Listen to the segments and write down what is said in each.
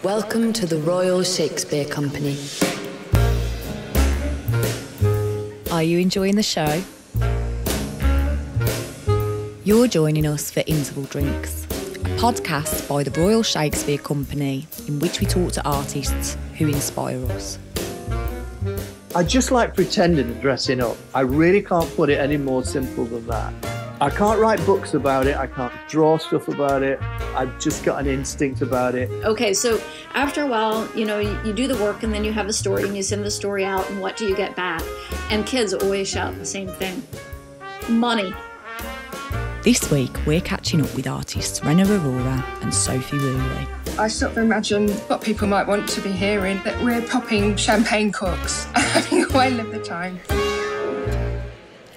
Welcome to the Royal Shakespeare Company. Are you enjoying the show? You're joining us for Interval Drinks, a podcast by the Royal Shakespeare Company in which we talk to artists who inspire us. I just like pretending and dressing up. I really can't put it any more simple than that. I can't write books about it. I can't draw stuff about it. I've just got an instinct about it. Okay, so after a while, you do the work and then you have a story and you send the story out and what do you get back? And kids always shout the same thing. Money. This week, we're catching up with artists Renu Arora and Sophie Woolley. I sort of imagine what people might want to be hearing, that we're popping champagne corks and having a whale of the time.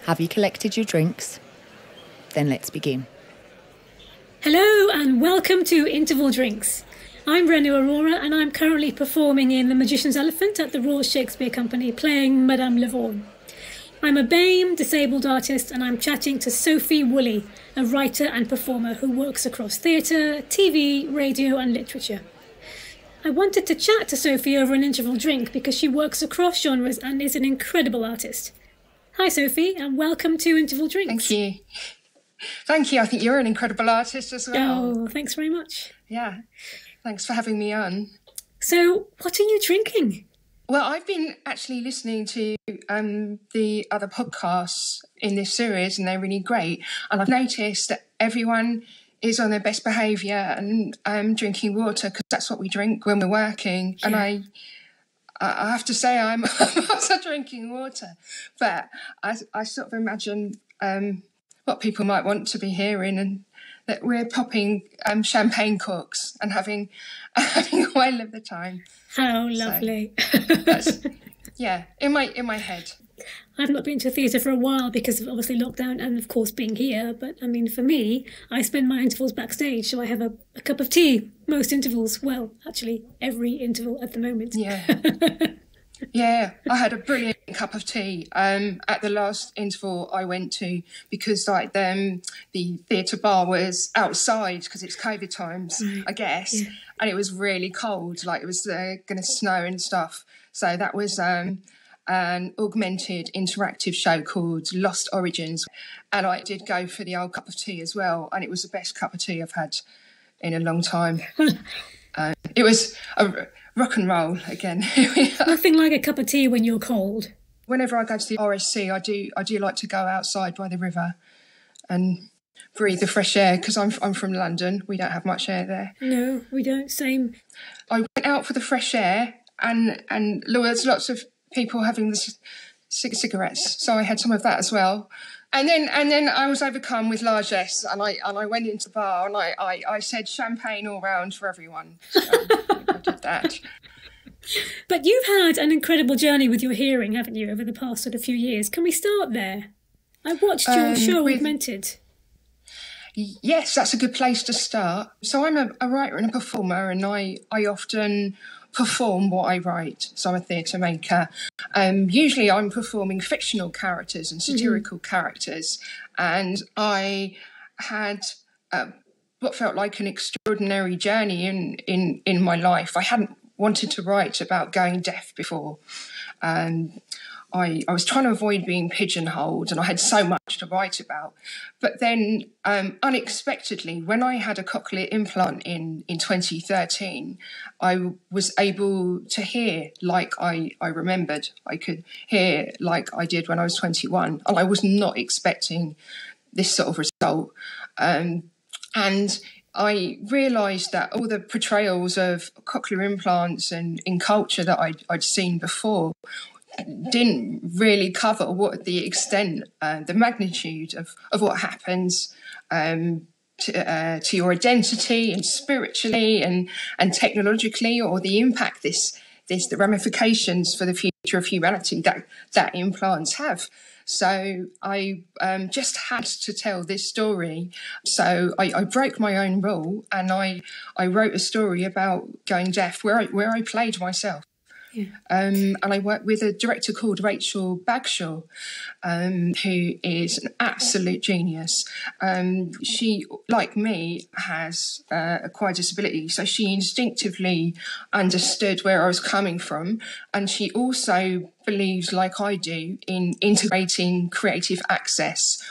Have you collected your drinks? Then let's begin. Hello and welcome to Interval Drinks. I'm Renu Arora and I'm currently performing in The Magician's Elephant at the Royal Shakespeare Company playing Madame LeVaughn. I'm a BAME disabled artist and I'm chatting to Sophie Woolley, a writer and performer who works across theatre, TV, radio and literature. I wanted to chat to Sophie over an interval drink because she works across genres and is an incredible artist. Hi Sophie and welcome to Interval Drinks. Thank you. Thank you. I think you're an incredible artist as well. Oh, thanks very much. Yeah. Thanks for having me on. So, what are you drinking? Well, I've been actually listening to the other podcasts in this series and they're really great. And I've noticed that everyone is on their best behaviour and drinking water because that's what we drink when we're working. Yeah. And I have to say I'm also drinking water. But I sort of imagine what people might want to be hearing, and that we're popping champagne corks and having a whale of the time. How lovely! So that's, yeah, in my head. I've not been to theatre for a while because of obviously lockdown and of course being here. But I mean, for me, I spend my intervals backstage, so I have a cup of tea most intervals. Well, actually, every interval at the moment. Yeah. Yeah, I had a brilliant cup of tea at the last interval I went to because the theatre bar was outside because it's COVID times, I guess, yeah. And it was really cold, like it was going to snow and stuff. So that was an Augmented interactive show called Lost Origins, and I did go for the old cup of tea as well, and it was the best cup of tea I've had in a long time. It was a rock and roll again. Nothing like a cup of tea when you're cold. Whenever I go to the RSC, I do like to go outside by the river and breathe the fresh air because I'm from London. We don't have much air there. No, we don't. Same. I went out for the fresh air and there was lots of people having the cigarettes, so I had some of that as well. And then I was overcome with largesse, and I went into the bar and I said champagne all round for everyone. So I did that. But you've had an incredible journey with your hearing, haven't you, over the past sort of few years? Can we start there? I watched your show Augmented. Yes, that's a good place to start. So I'm a writer and a performer, and I often perform what I write. So I'm a theatre maker. Usually I'm performing fictional characters and satirical characters. And I had what felt like an extraordinary journey in my life. I hadn't wanted to write about going deaf before. I was trying to avoid being pigeonholed, and I had so much to write about. But then, unexpectedly, when I had a cochlear implant in 2013, I was able to hear like I remembered. I could hear like I did when I was 21, and I was not expecting this sort of result. And I realised that all the portrayals of cochlear implants and in culture that I'd seen before didn't really cover what the extent, the magnitude of what happens to your identity and spiritually and technologically, or the impact the ramifications for the future of humanity that implants have. So I just had to tell this story. So I broke my own rule and I wrote a story about going deaf where I played myself. Yeah. And I work with a director called Rachel Bagshaw, who is an absolute genius. She, like me, has acquired disability, so she instinctively understood where I was coming from, and she also believes, like I do, in integrating creative access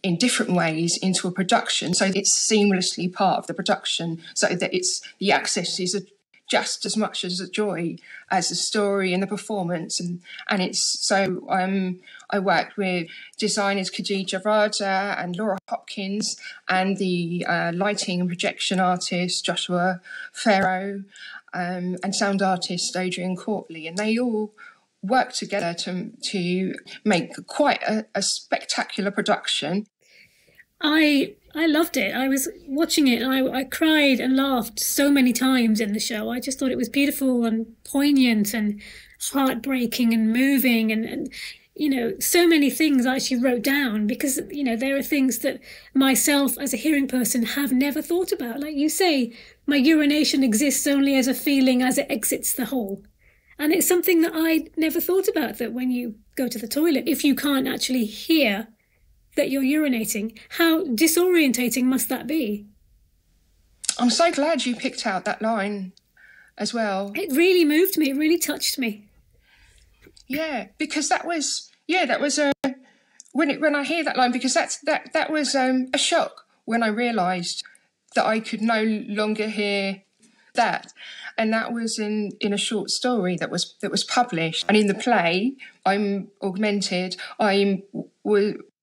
in different ways into a production, so it's seamlessly part of the production, so that the access is just as much as a joy as the story and the performance, and it's so. I worked with designers Khadija Raja and Laura Hopkins, and the lighting and projection artist Joshua Farrow, and sound artist Adrian Courtley, and they all work together to make quite a spectacular production. I loved it. I was watching it and I cried and laughed so many times in the show. I just thought it was beautiful and poignant and heartbreaking and moving and you know, so many things I actually wrote down because, you know, there are things that myself as a hearing person have never thought about. Like you say, my urination exists only as a feeling as it exits the hole. And it's something that I never thought about, that when you go to the toilet, if you can't actually hear that you're urinating, how disorientating must that be? I'm so glad you picked out that line as well. It really moved me. It really touched me. Yeah, because that was when I hear that line, because that was a shock when I realised that I could no longer hear that, and that was in a short story that was published. And in the play, I'm Augmented.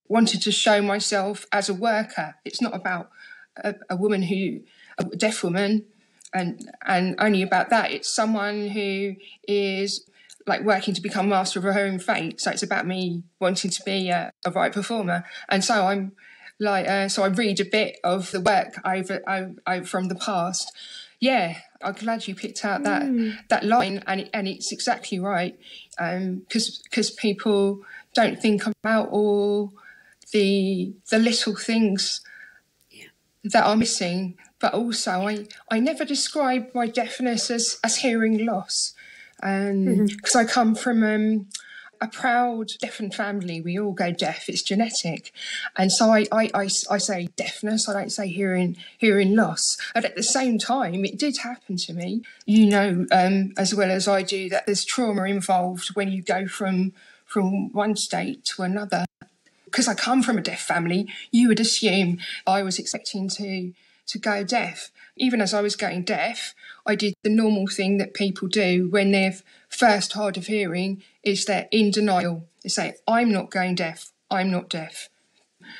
Wanted to show myself as a worker. It's not about a deaf woman, and only about that. It's someone who is like working to become master of her own fate. So it's about me wanting to be a right performer. And so I'm like, so I read a bit of the work I from the past. Yeah, I'm glad you picked out that line, and it's exactly right, because people don't think about all the little things that are missing. But also, I never describe my deafness as hearing loss, because I come from a proud deafened family. We all go deaf; it's genetic, and so I say deafness. I don't say hearing loss. And at the same time, it did happen to me. You know, as well as I do, that there's trauma involved when you go from one state to another. Because I come from a deaf family, you would assume I was expecting to go deaf. Even as I was going deaf, I did the normal thing that people do when they're first hard of hearing, is they're in denial. They say, I'm not going deaf, I'm not deaf.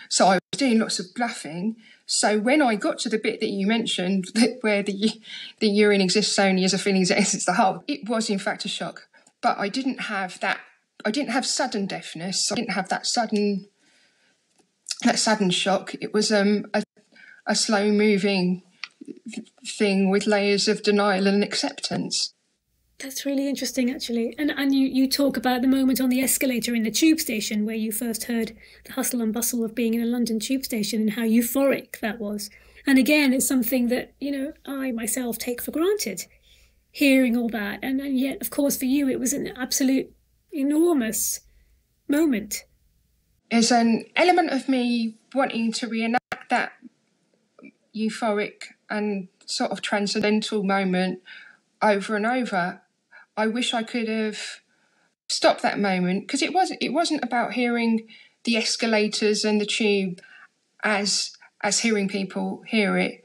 So I was doing lots of bluffing. So when I got to the bit that you mentioned, where the urine exists only as a feeling that exits the hole, it was in fact a shock. But I didn't have that. I didn't have sudden deafness. I didn't have that sudden shock. It was a slow moving thing with layers of denial and acceptance. That's really interesting, actually. And you talk about the moment on the escalator in the tube station where you first heard the hustle and bustle of being in a London tube station and how euphoric that was. And again, it's something that, you know, I myself take for granted, hearing all that. And yet, of course, for you, it was an absolute enormous moment. There's an element of me wanting to reenact that euphoric and sort of transcendental moment over and over. I wish I could have stopped that moment, because it wasn't about hearing the escalators and the tube as hearing people hear it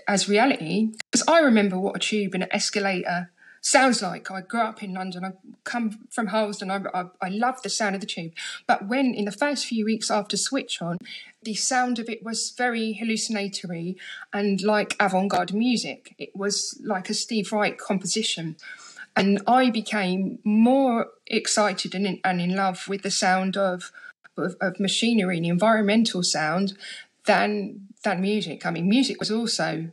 as reality. Because I remember what a tube and an escalator sounds like. I grew up in London. I come from Harlesden. I love the sound of the tube. But when in the first few weeks after switch on, the sound of it was very hallucinatory and like avant-garde music. It was like a Steve Reich composition. And I became more excited and in love with the sound of machinery and the environmental sound than music. I mean, music was also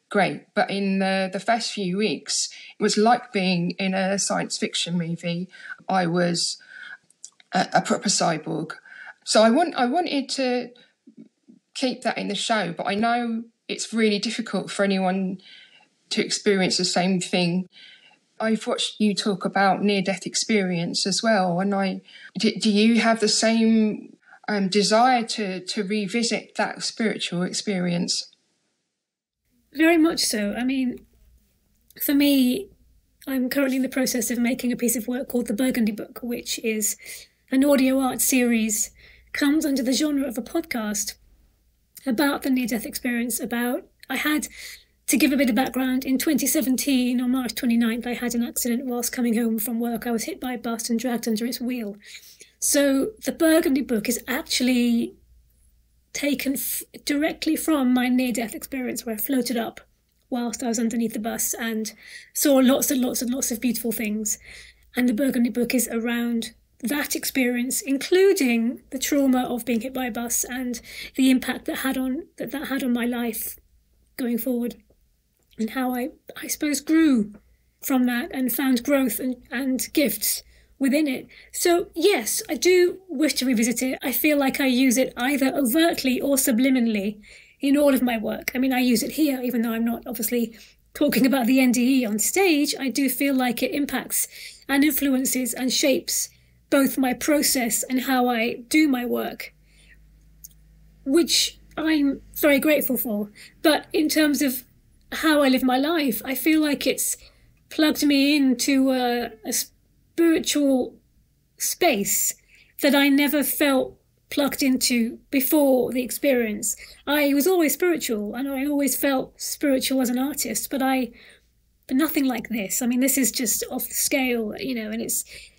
great, but in the first few weeks, it was like being in a science fiction movie. I was a proper cyborg. So I wanted to keep that in the show, but I know it's really difficult for anyone to experience the same thing I've watched you talk about near-death experience as well, and do you have the same desire to revisit that spiritual experience? Very much so. I mean, for me, I'm currently in the process of making a piece of work called the Burgundy Book, which is an audio art series, comes under the genre of a podcast about the near-death experience. I had, to give a bit of background, in 2017, on March 29th, I had an accident whilst coming home from work. I was hit by a bus and dragged under its wheel. So the Burgundy Book is actually taken directly from my near-death experience, where I floated up whilst I was underneath the bus and saw lots and lots and lots of beautiful things. And the Burgundy Book is around that experience, including the trauma of being hit by a bus and the impact that had on my life going forward, and how I suppose grew from that and found growth and gifts within it. So yes, I do wish to revisit it. I feel like I use it either overtly or subliminally in all of my work. I mean, I use it here, even though I'm not obviously talking about the NDE on stage. I do feel like it impacts and influences and shapes both my process and how I do my work, which I'm very grateful for. But in terms of how I live my life, I feel like it's plugged me into a spiritual space that I never felt plugged into before the experience. I was always spiritual, and I always felt spiritual as an artist, but nothing like this. I mean, this is just off the scale, and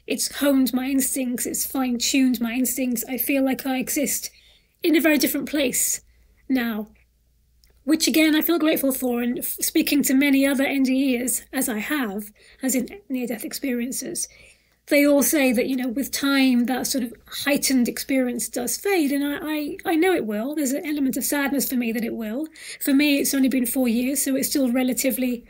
it's honed my instincts, it's fine-tuned my instincts. I feel like I exist in a very different place now, which again I feel grateful for. And speaking to many other NDEs, as I have, as in near-death experiences, they all say that, with time, that sort of heightened experience does fade. And I know it will. There's an element of sadness for me that it will. For me, it's only been 4 years, so it's still relatively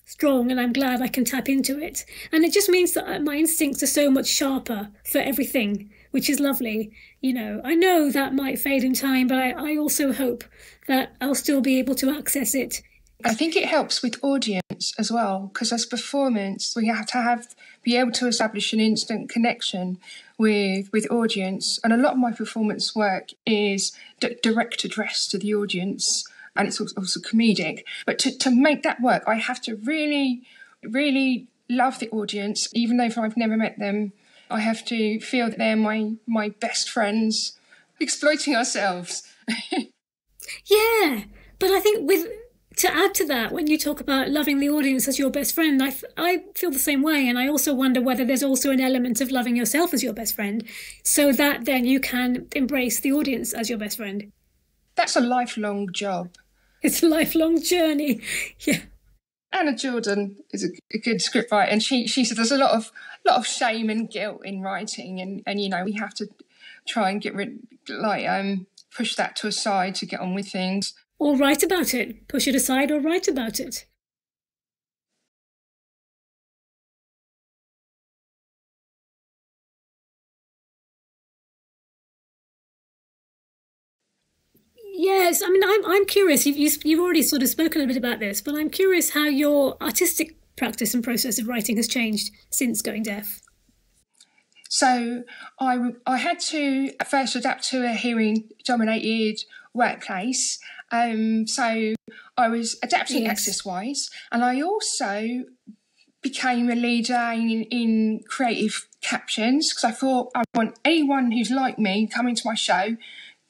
strong, and I'm glad I can tap into it. And it just means that my instincts are so much sharper for everything, which is lovely. I know that might fade in time, but I also hope that I'll still be able to access it. I think it helps with audience as well, because as performance, we have to be able to establish an instant connection with audience. And a lot of my performance work is direct address to the audience, and it's also comedic. But to make that work, I have to really, really love the audience, even though if I've never met them. I have to feel that they're my best friends, exploiting ourselves. Yeah, but I think to add to that, when you talk about loving the audience as your best friend, I feel the same way. And I also wonder whether there's also an element of loving yourself as your best friend, so that then you can embrace the audience as your best friend. That's a lifelong job. It's a lifelong journey. Yeah. Anna Jordan is a good scriptwriter, and she said there's a lot of shame and guilt in writing, and we have to try and get rid, push that to a side to get on with things. Or write about it. Push it aside or write about it. Yes, I mean, I'm curious. You've already sort of spoken a bit about this, but I'm curious how your artistic practice and process of writing has changed since going deaf. So I had to at first adapt to a hearing-dominated workplace. So I was adapting access-wise, and I also became a leader in creative captions, because I thought I want anyone who's like me coming to my show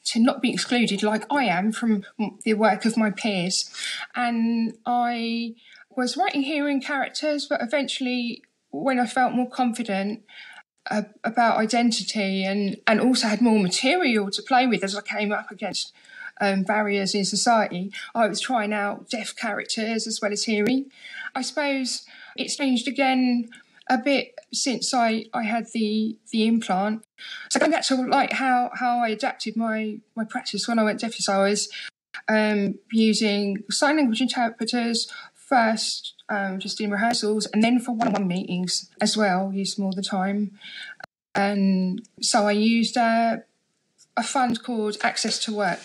to not be excluded like I am from the work of my peers. And I was writing hearing characters, but eventually when I felt more confident about identity and also had more material to play with as I came up against barriers in society, I was trying out deaf characters as well as hearing. I suppose it's changed again a bit since I had the implant. So going back to like how I adapted my practice when I went deaf, I was using sign language interpreters first, just in rehearsals, and then for one-on-one meetings as well, used them all the time. And so I used a fund called Access to Work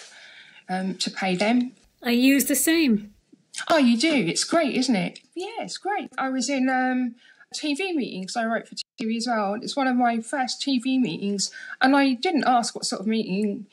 to pay them. I use the same. Oh, you do? It's great, isn't it? Yeah, it's great. I was in TV meetings. I wrote for TV as well. It's one of my first TV meetings, and I didn't ask what sort of meeting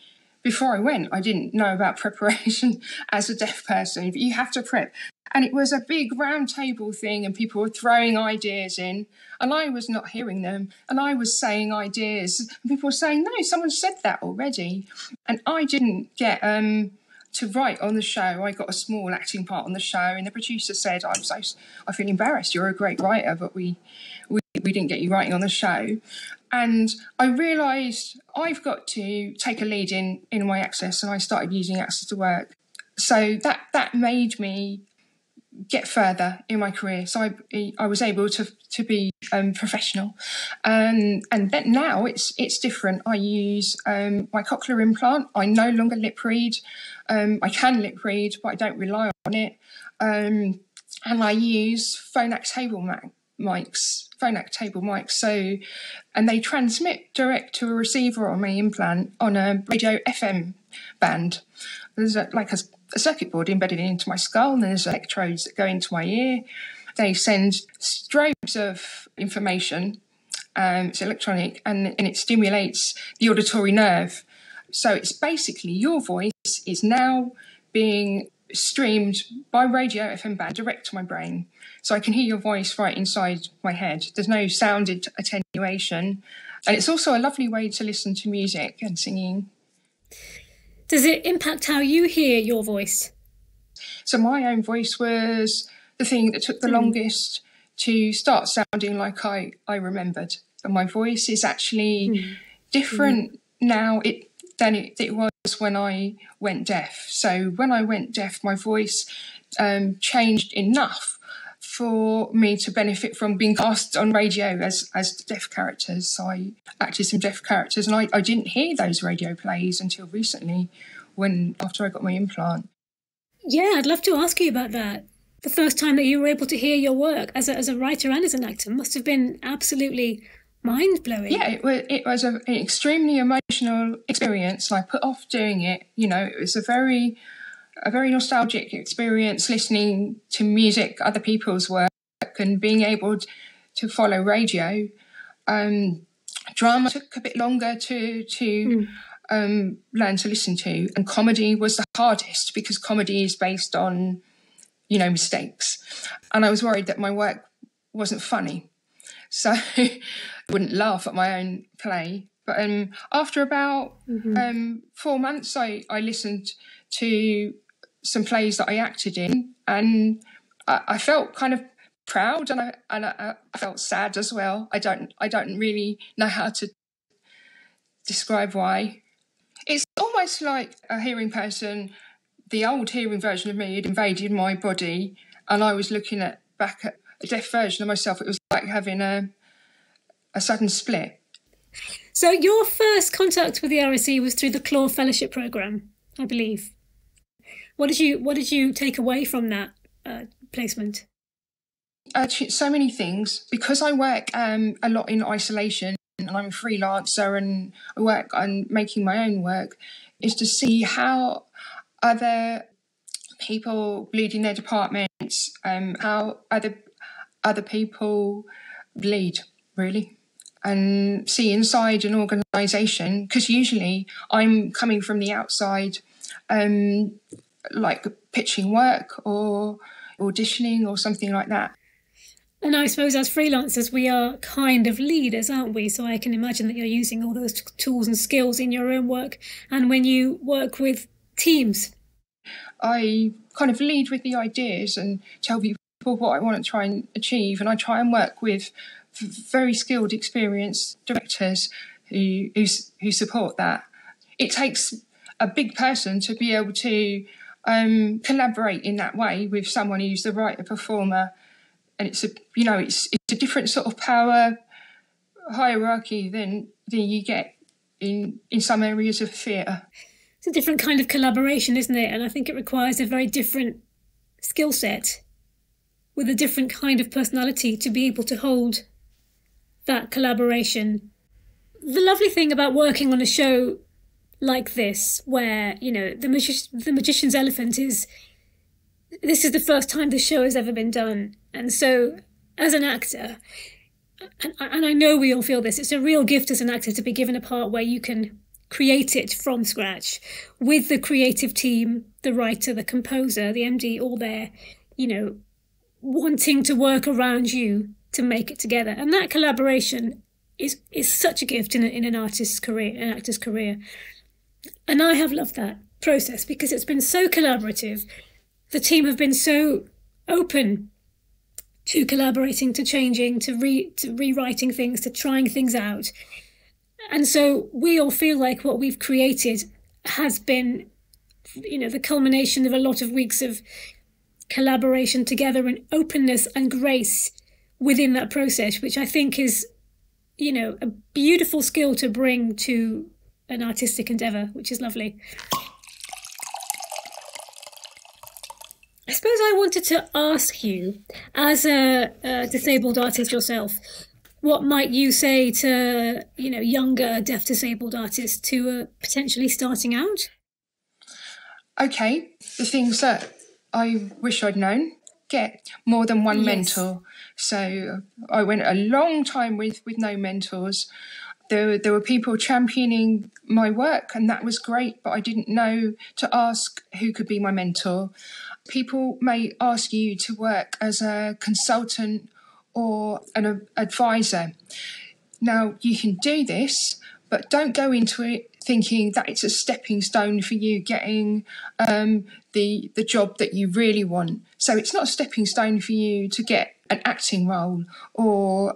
before I went. I didn't know about preparation as a deaf person, but you have to prep. And it was a big round table thing, and people were throwing ideas in, and I was not hearing them, and I was saying ideas, and people were saying, no, someone said that already. And I didn't get to write on the show. I got a small acting part on the show, and the producer said, I feel embarrassed, you're a great writer, but we didn't get you writing on the show. And I realised I've got to take a lead in my Access, and I started using Access to work. So that made me get further in my career. So I was able to be professional, and then now it's different. I use my cochlear implant. I no longer lip read. I can lip read, but I don't rely on it. And I use phonak table mics. So, and they transmit direct to a receiver on my implant on a radio FM band. There's a circuit board embedded into my skull, and there's electrodes that go into my ear. They send strobes of information. It's electronic, and it stimulates the auditory nerve. So it's basically your voice is now being streamed by radio FM band direct to my brain. So I can hear your voice right inside my head. There's no sound attenuation. And it's also a lovely way to listen to music and singing. Does it impact how you hear your voice? So my own voice was the thing that took the longest to start sounding like I remembered. And my voice is actually different now than it was when I went deaf. So when I went deaf, my voice changed enough for me to benefit from being cast on radio as deaf characters. So I acted some deaf characters, and I didn't hear those radio plays until recently, after I got my implant. Yeah, I'd love to ask you about that. The first time that you were able to hear your work as a writer and as an actor must have been absolutely mind-blowing. Yeah, it was an extremely emotional experience. I put off doing it. It was a very nostalgic experience, listening to music, other people's work, and being able to follow radio. Drama took a bit longer to learn to listen to, and comedy was the hardest because comedy is based on, mistakes. And I was worried that my work wasn't funny, so I wouldn't laugh at my own play. But after about 4 months, I listened to some plays that I acted in, and I felt kind of proud, and I felt sad as well. I don't really know how to describe why. It's almost like a hearing person. The old hearing version of me had invaded my body, and I was looking back at a deaf version of myself. It was like having a sudden split. So your first contact with the RSE was through the Claw Fellowship Programme, I believe. What did you take away from that placement? So many things. Because I work a lot in isolation, and I'm a freelancer, and I work on making my own work, is to see how other people lead in their departments, how other people lead, really, and see inside an organisation. Because usually I'm coming from the outside, like pitching work or auditioning or something like that. And I suppose as freelancers, we are kind of leaders, aren't we? So I can imagine that you're using all those tools and skills in your own work. And when you work with teams, I kind of lead with the ideas and tell people what I want to try and achieve. And I try and work with very skilled, experienced directors who support that. It takes a big person to be able to collaborate in that way with someone who's the writer performer. And it's a different sort of power hierarchy than you get in some areas of theatre. It's a different kind of collaboration, isn't it? And I think it requires a very different skill set with a different kind of personality to be able to hold that collaboration. The lovely thing about working on a show like this, where, the magician's elephant is this is the first time the show has ever been done. And so as an actor, and I know we all feel this, it's a real gift as an actor to be given a part where you can create it from scratch with the creative team, the writer, the composer, the MD, all there, you know, wanting to work around you to make it together. And that collaboration is such a gift in an artist's career, an actor's career. And I have loved that process because it's been so collaborative. The team have been so open to collaborating, to changing, to rewriting things, to trying things out. And so we all feel like what we've created has been, you know, the culmination of a lot of weeks of collaboration together and openness and grace within that process, which I think is, you know, a beautiful skill to bring to an artistic endeavour, which is lovely. I suppose I wanted to ask you, as a disabled artist yourself, what might you say to, you know, younger deaf disabled artists who are potentially starting out? Okay, the things that I wish I'd known: get more than one mentor. So I went a long time with no mentors. There were people championing my work, and that was great, but I didn't know to ask who could be my mentor. People may ask you to work as a consultant or an advisor. Now, you can do this, but don't go into it thinking that it's a stepping stone for you getting the job that you really want. So it's not a stepping stone for you to get an acting role or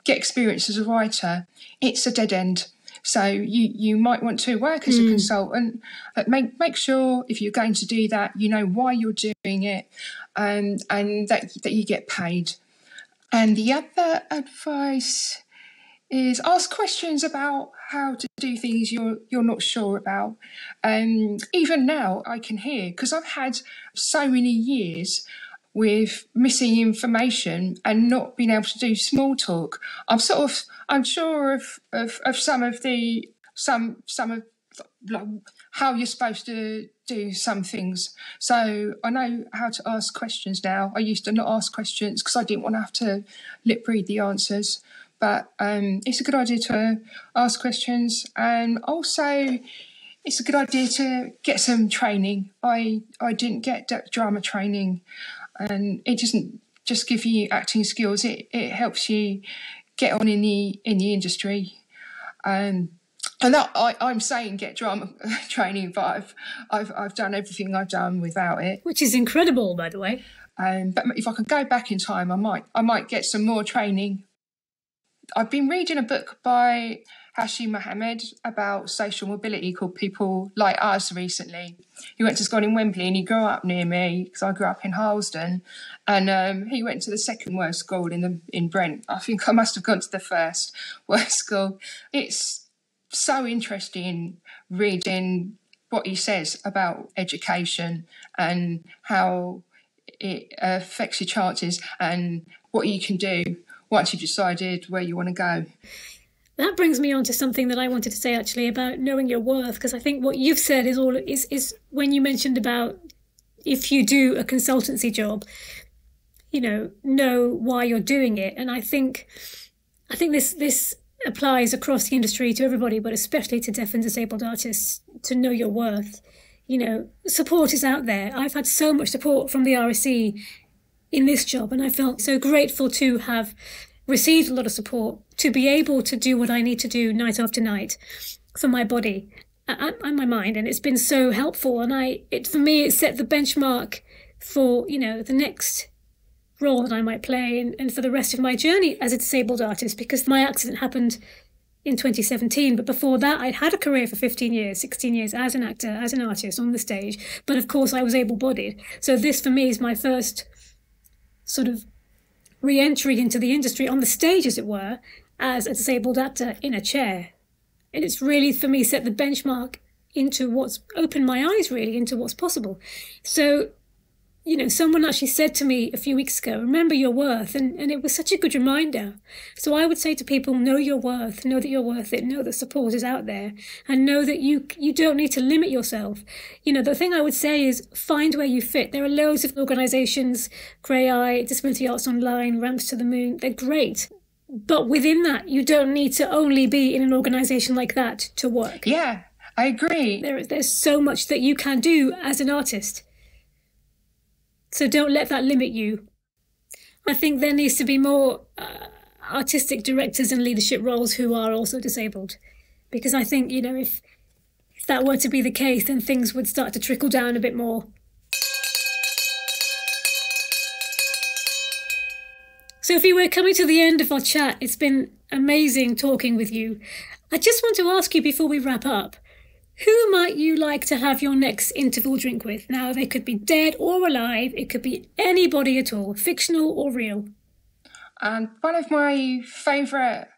get experience as a writer. It's a dead end. So you might want to work as a consultant, but make sure if you're going to do that, you know why you're doing it, and that you get paid. And the other advice is ask questions about how to do things you're not sure about. Even now I can hear, because I've had so many years with missing information and not being able to do small talk. I'm sure of some of like how you're supposed to do some things. So I know how to ask questions now. I used to not ask questions because I didn't want to have to lip read the answers. But it's a good idea to ask questions, and also it's a good idea to get some training. I didn't get drama training, and it doesn't just give you acting skills. It helps you get on in the industry. And that I'm saying get drama training, but I've done everything I've done without it, which is incredible, by the way. But if I could go back in time, I might get some more training. I've been reading a book by Hashim Mohammed about social mobility called People Like Us recently. He went to school in Wembley and he grew up near me because I grew up in Harlesden, and he went to the second worst school in Brent. I think I must have gone to the first worst school. It's so interesting reading what he says about education and how it affects your chances and what you can do once you've decided where you want to go. That brings me on to something that I wanted to say actually about knowing your worth, because I think what you've said is when you mentioned about if you do a consultancy job, you know why you're doing it. And I think this applies across the industry to everybody, but especially to deaf and disabled artists, to know your worth. You know, support is out there. I've had so much support from the RSE in this job, and I felt so grateful to have received a lot of support to be able to do what I need to do night after night for my body and my mind, and it's been so helpful. And for me it set the benchmark for, you know, the next role that I might play and for the rest of my journey as a disabled artist, because my accident happened in 2017, but before that I'd had a career for 15 years, 16 years as an actor, as an artist on the stage, but of course I was able-bodied. So this for me is my first sort of re-entry into the industry on the stage, as it were, as a disabled actor in a chair. And it's really, for me, set the benchmark into what's opened my eyes really into what's possible. So someone actually said to me a few weeks ago, remember your worth, and it was such a good reminder. So I would say to people, know your worth, know that you're worth it, know that support is out there, and know that you don't need to limit yourself. The thing I would say is find where you fit. There are loads of organisations, Grey Eye, Disability Arts Online, Ramps to the Moon, they're great. But within that, you don't need to only be in an organisation like that to work. Yeah, I agree. There's so much that you can do as an artist. So don't let that limit you. I think there needs to be more artistic directors and leadership roles who are also disabled. Because I think, if that were to be the case, then things would start to trickle down a bit more. Sophie, we're coming to the end of our chat. It's been amazing talking with you. I just want to ask you before we wrap up, who might you like to have your next interval drink with? Now, they could be dead or alive. It could be anybody at all, fictional or real. And one of my favourite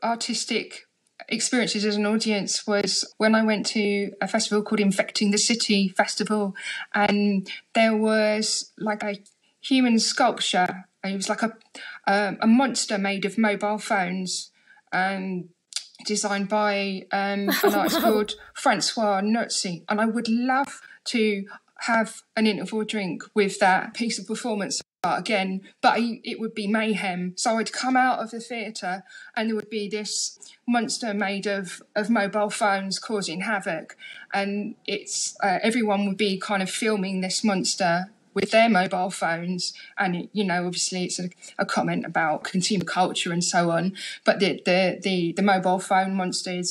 artistic experiences as an audience was when I went to a festival called Infecting the City Festival, and there was like a human sculpture. It was like a monster made of mobile phones, and designed by an artist called Francois Nurtzi. And I would love to have an interval drink with that piece of performance art again, but it would be mayhem. So I'd come out of the theatre and there would be this monster made of mobile phones causing havoc. And it's everyone would be kind of filming this monster with their mobile phones, and obviously it's a comment about consumer culture and so on. But the mobile phone monster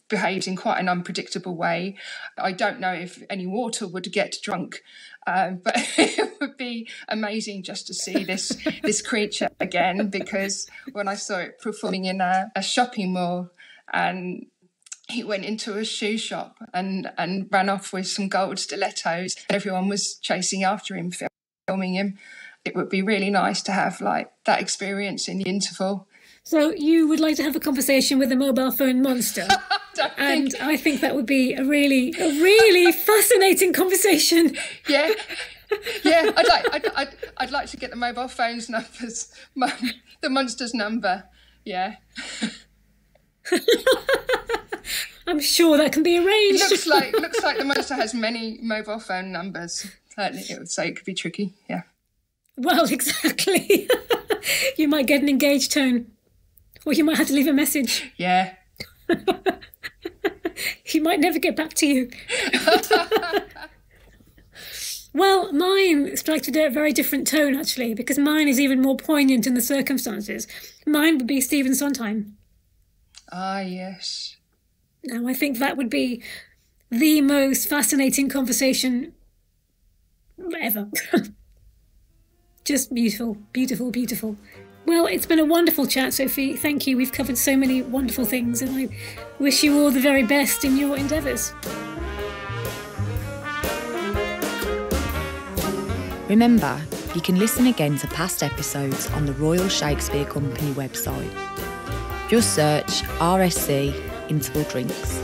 behaves in quite an unpredictable way. I don't know if any water would get drunk, but it would be amazing just to see this creature again. Because when I saw it performing in a shopping mall, and he went into a shoe shop and ran off with some gold stilettos. Everyone was chasing after him, filming him. It would be really nice to have like that experience in the interval. So you would like to have a conversation with a mobile phone monster? I think that would be a really fascinating conversation. Yeah. I'd like to get the mobile phone's numbers, the monster's number. Yeah. I'm sure that can be arranged. Looks like the monster has many mobile phone numbers. It would say it could be tricky. Yeah. Well, exactly. You might get an engaged tone, or you might have to leave a message. Yeah. He might never get back to you. Well, mine strikes a very different tone, actually, because mine is even more poignant in the circumstances. Mine would be Stephen Sondheim. Ah, yes. Now, I think that would be the most fascinating conversation ever. Just beautiful, beautiful, beautiful. Well, it's been a wonderful chat, Sophie. Thank you. We've covered so many wonderful things, and I wish you all the very best in your endeavours. Remember, you can listen again to past episodes on the Royal Shakespeare Company website. Just search RSC Interval Drinks.